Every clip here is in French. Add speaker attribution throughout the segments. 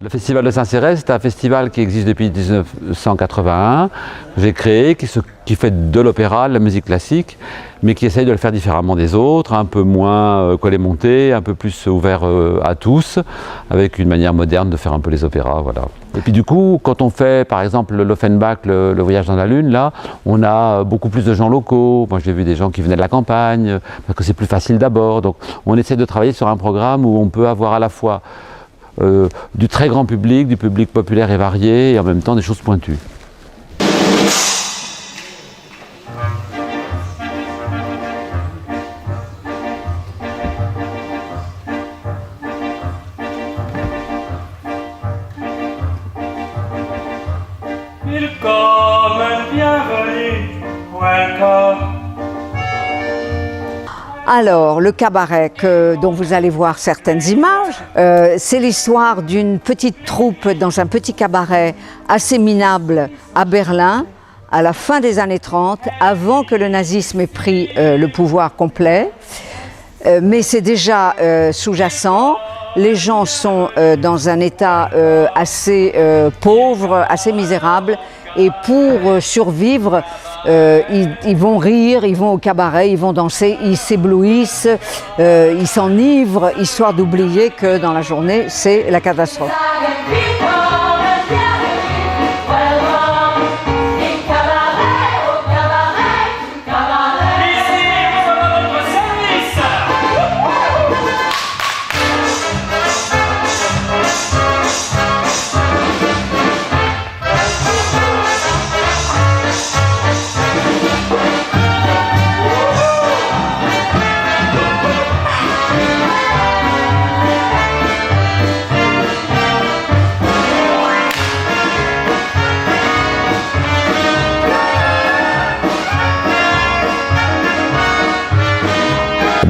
Speaker 1: Le Festival de Saint-Cérès, c'est un festival qui existe depuis 1981, que j'ai créé, qui fait de l'opéra, de la musique classique, mais qui essaye de le faire différemment des autres, un peu moins collé-monté, un peu plus ouvert à tous, avec une manière moderne de faire un peu les opéras, voilà. Et puis du coup, quand on fait par exemple l'Offenbach, le Voyage dans la Lune, là, on a beaucoup plus de gens locaux. Moi j'ai vu des gens qui venaient de la campagne, parce que c'est plus facile d'abord. Donc on essaie de travailler sur un programme où on peut avoir à la fois du très grand public, du public populaire et varié, et en même temps des choses pointues.
Speaker 2: Alors, le cabaret dont vous allez voir certaines images, c'est l'histoire d'une petite troupe dans un petit cabaret assez minable à Berlin, à la fin des années 30, avant que le nazisme ait pris le pouvoir complet. Mais c'est déjà sous-jacent. Les gens sont dans un état assez pauvre, assez misérable. Et pour survivre, ils vont rire, ils vont au cabaret, ils vont danser, ils s'éblouissent, ils s'enivrent, histoire d'oublier que dans la journée, c'est la catastrophe.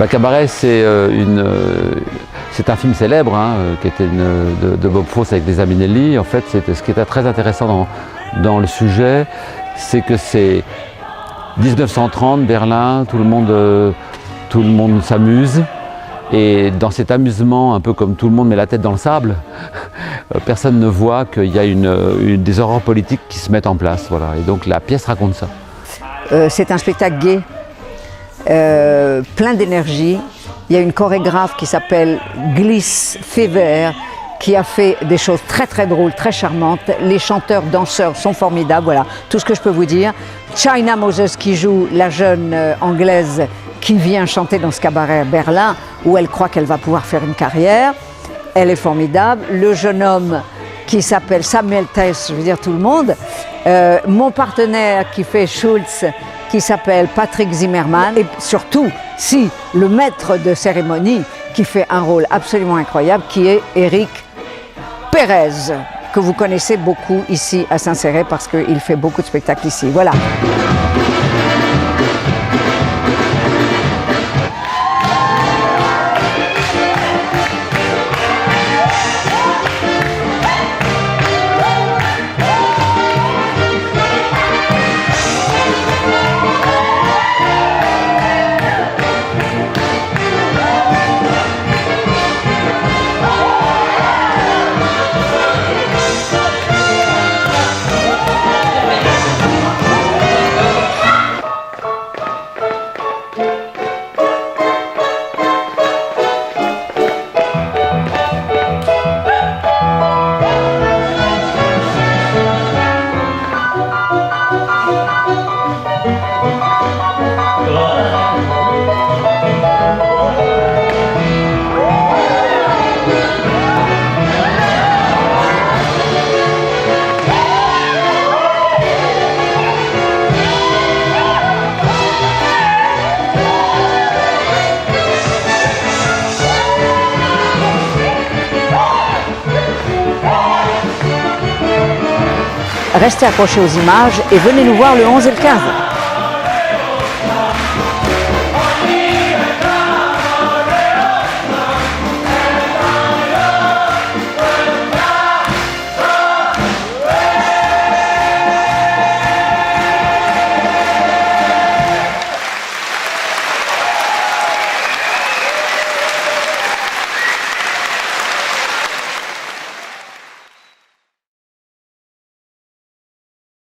Speaker 1: Cabaret, c'est un film célèbre qui était de Bob Fosse avec des Aminelli. En fait, ce qui était très intéressant dans le sujet, c'est que c'est 1930, Berlin, tout le monde s'amuse. Et dans cet amusement, un peu comme tout le monde met la tête dans le sable, personne ne voit qu'il y a des horreurs politiques qui se mettent en place. Voilà. Et donc la pièce raconte ça.
Speaker 2: C'est un spectacle gai. Plein d'énergie. Il y a une chorégraphe qui s'appelle Gliss Fever qui a fait des choses très très drôles, très charmantes. Les chanteurs, danseurs sont formidables, voilà tout ce que je peux vous dire. China Moses qui joue la jeune anglaise qui vient chanter dans ce cabaret à Berlin où elle croit qu'elle va pouvoir faire une carrière. Elle est formidable. Le jeune homme qui s'appelle Samuel Tess, je veux dire tout le monde. Mon partenaire qui fait Schultz, qui s'appelle Patrick Zimmerman, et surtout, si le maître de cérémonie, qui fait un rôle absolument incroyable, qui est Eric Pérez, que vous connaissez beaucoup ici à Saint-Cérès parce qu'il fait beaucoup de spectacles ici. Voilà. Restez accrochés aux images et venez nous voir le 11 et le 15.